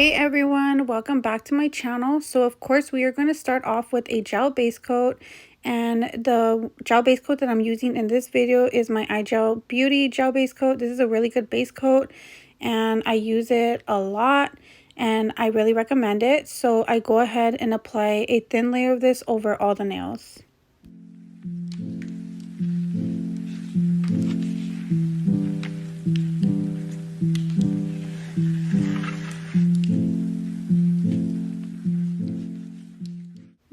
Hey everyone, welcome back to my channel. So of course we are going to start off with a gel base coat, and the gel base coat that I'm using in this video is my iGel Beauty gel base coat. This is a really good base coat and I use it a lot and I really recommend it. So I go ahead and apply a thin layer of this over all the nails.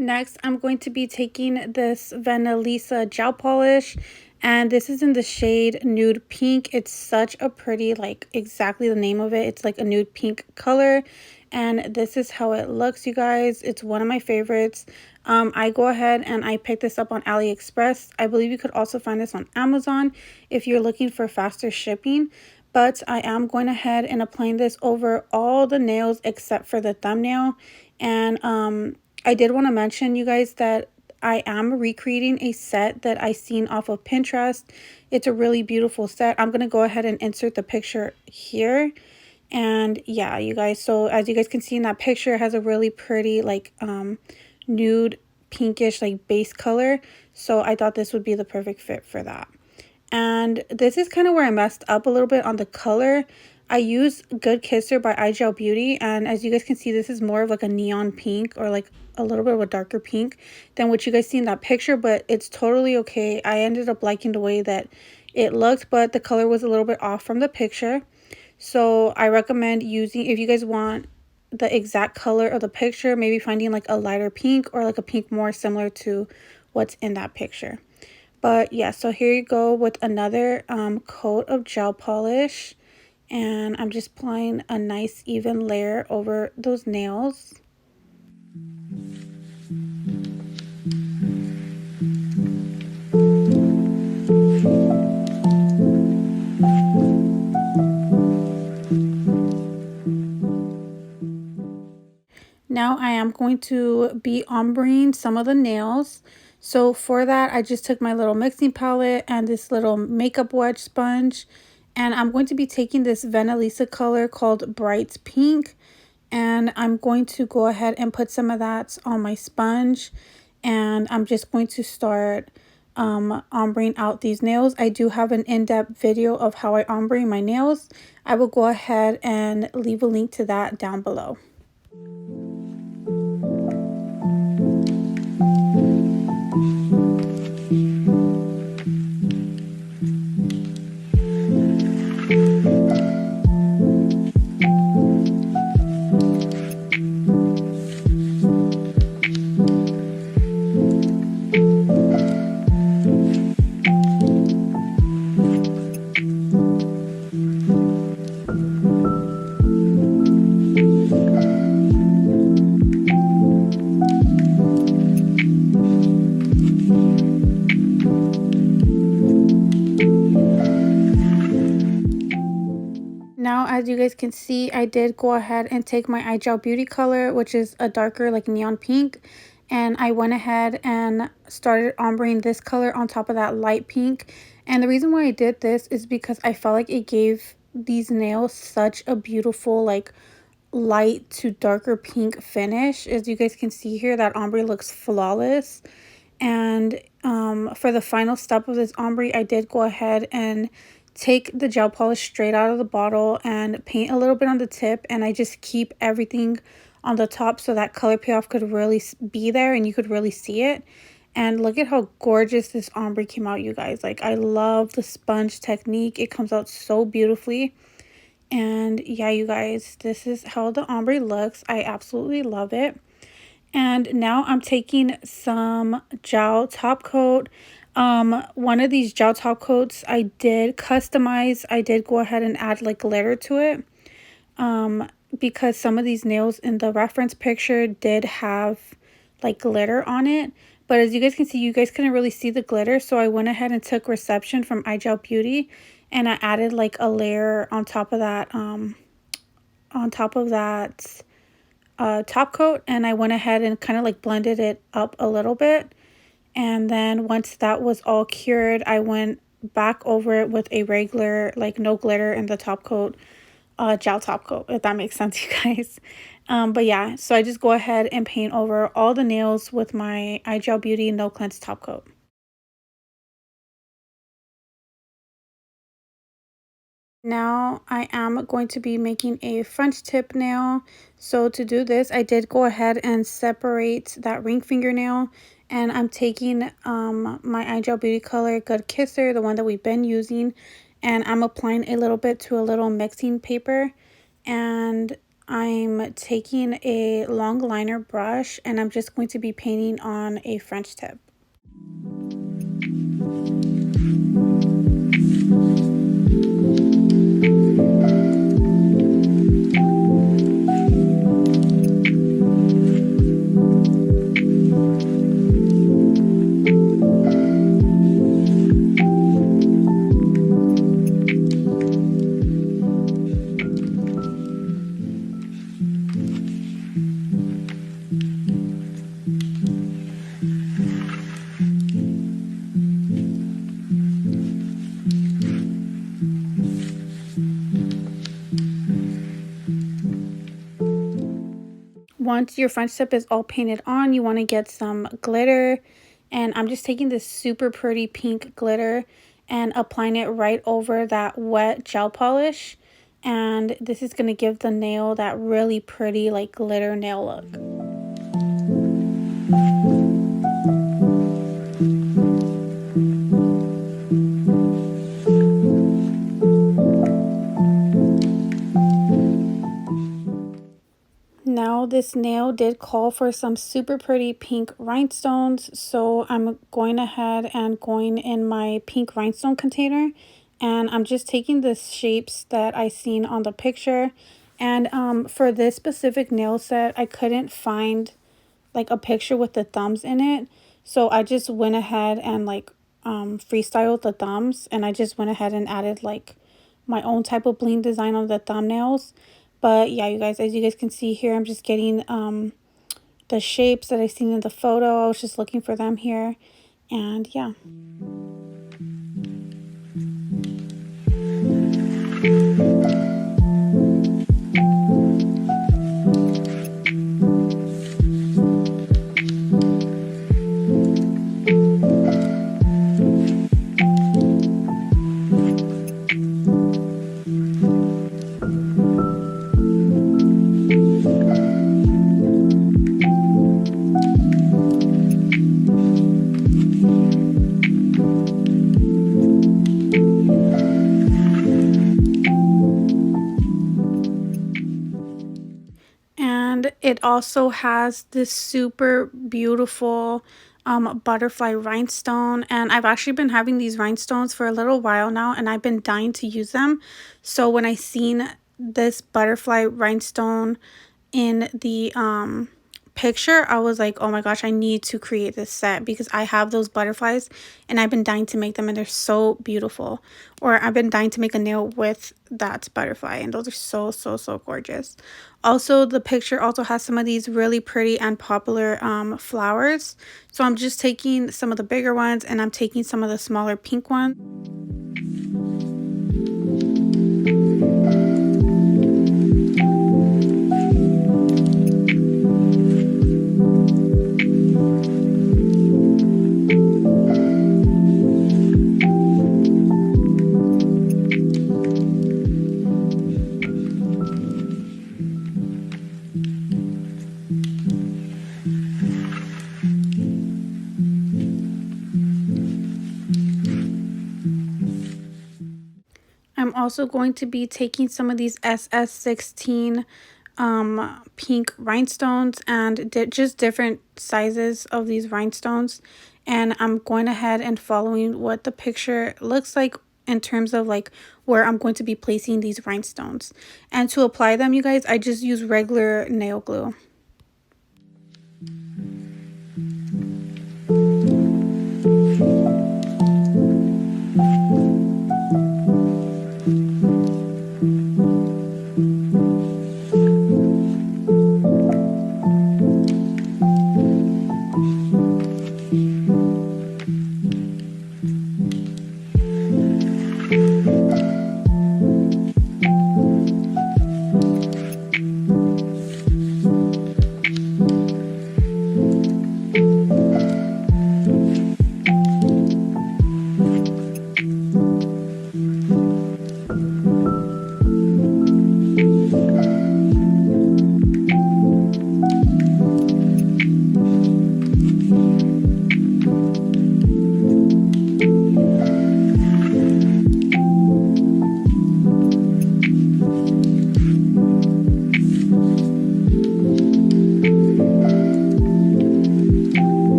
Next, I'm going to be taking this Vanillisa gel polish, and this is in the shade Nude Pink. It's such a pretty, like exactly the name of it. It's like a nude pink color, and this is how it looks, you guys. It's one of my favorites. I go ahead and I picked this up on AliExpress. I believe you could also find this on Amazon if you're looking for faster shipping. But I am going ahead and applying this over all the nails except for the thumbnail. And I did want to mention, you guys, that I am recreating a set that I seen off of Pinterest. It's a really beautiful set. I'm going to go ahead and insert the picture here. And yeah, you guys, so as you guys can see in that picture, it has a really pretty like nude pinkish like base color. So I thought this would be the perfect fit for that. And this is kind of where I messed up a little bit on the color. I used Good Kisser by iGel Beauty, and as you guys can see, this is more of like a neon pink, or like a little bit of a darker pink than what you guys see in that picture, but it's totally okay. I ended up liking the way that it looked, but the color was a little bit off from the picture. So I recommend using, if you guys want the exact color of the picture, maybe finding like a lighter pink or like a pink more similar to what's in that picture. But yeah, so here you go with another coat of gel polish. And I'm just applying a nice even layer over those nails. Now I am going to be ombreing some of the nails. So for that, I just took my little mixing palette and this little makeup wedge sponge. And I'm going to be taking this Vanillisa color called Bright Pink. And I'm going to go ahead and put some of that on my sponge. And I'm just going to start ombreing out these nails. I do have an in-depth video of how I ombre my nails. I will go ahead and leave a link to that down below. Now, as you guys can see, I did go ahead and take my iGel Beauty color, which is a darker like neon pink, and I went ahead and started ombreing this color on top of that light pink. And the reason why I did this is because I felt like it gave these nails such a beautiful like light to darker pink finish. As you guys can see here, that ombre looks flawless. And for the final step of this ombre, I did go ahead and take the gel polish straight out of the bottle and paint a little bit on the tip, and I just keep everything on the top so that color payoff could really be there and you could really see it. And look at how gorgeous this ombre came out, you guys. Like, I love the sponge technique. It comes out so beautifully. And yeah, you guys, this is how the ombre looks. I absolutely love it. And now I'm taking some gel top coat. One of these gel top coats I did customize. I did go ahead and add like glitter to it. Because some of these nails in the reference picture did have like glitter on it. But as you guys can see, you guys couldn't really see the glitter. So I went ahead and took Reception from iGel Beauty and I added like a layer on top of that, top coat, and I went ahead and kind of like blended it up a little bit. And then once that was all cured, I went back over it with a regular like no glitter in the top coat gel top coat, if that makes sense, you guys. But yeah, so I just go ahead and paint over all the nails with my iGel Beauty No Cleanse top coat. Now I am going to be making a French tip nail. So to do this, I did go ahead and separate that ring fingernail, and I'm taking my iGel Beauty color Good Kisser, the one that we've been using, and I'm applying a little bit to a little mixing paper, and I'm taking a long liner brush, and I'm just going to be painting on a French tip. Once your French tip is all painted on, you want to get some glitter, and I'm just taking this super pretty pink glitter and applying it right over that wet gel polish, and this is going to give the nail that really pretty like glitter nail look. Now this nail did call for some super pretty pink rhinestones, so I'm going ahead and going in my pink rhinestone container, and I'm just taking the shapes that I seen on the picture. And for this specific nail set, I couldn't find like a picture with the thumbs in it, so I just went ahead and like freestyled the thumbs, and I just went ahead and added like my own type of bling design on the thumbnails. But yeah, you guys, as you guys can see here, I'm just getting the shapes that I seen in the photo. I was just looking for them here, and yeah. And it also has this super beautiful butterfly rhinestone, and I've actually been having these rhinestones for a little while now, and I've been dying to use them. So when I seen this butterfly rhinestone in the picture, I was like, oh my gosh, I need to create this set because I have those butterflies and I've been dying to make them, and they're so beautiful. Or I've been dying to make a nail with that butterfly, and those are so gorgeous. Also, the picture also has some of these really pretty and popular flowers, so I'm just taking some of the bigger ones and I'm taking some of the smaller pink ones. I'm also going to be taking some of these SS16 pink rhinestones and just different sizes of these rhinestones, and I'm going ahead and following what the picture looks like in terms of like where I'm going to be placing these rhinestones. And to apply them, you guys, I just use regular nail glue.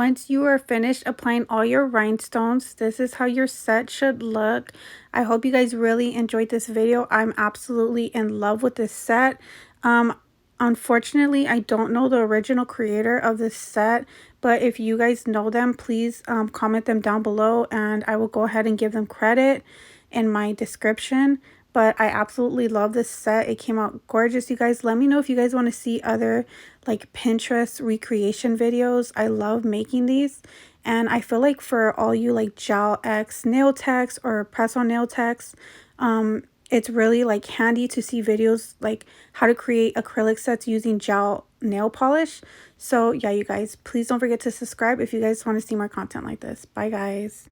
once you are finished applying all your rhinestones, this is how your set should look. I hope you guys really enjoyed this video. I'm absolutely in love with this set. Unfortunately, I don't know the original creator of this set, but if you guys know them, please comment them down below and I will go ahead and give them credit in my description. But I absolutely love this set. It came out gorgeous, you guys. Let me know if you guys want to see other like Pinterest recreation videos. I love making these. And I feel like for all you like Gel X nail techs or press on nail techs, it's really like handy to see videos like how to create acrylic sets using gel nail polish. So yeah, you guys, please don't forget to subscribe if you guys want to see more content like this. Bye guys.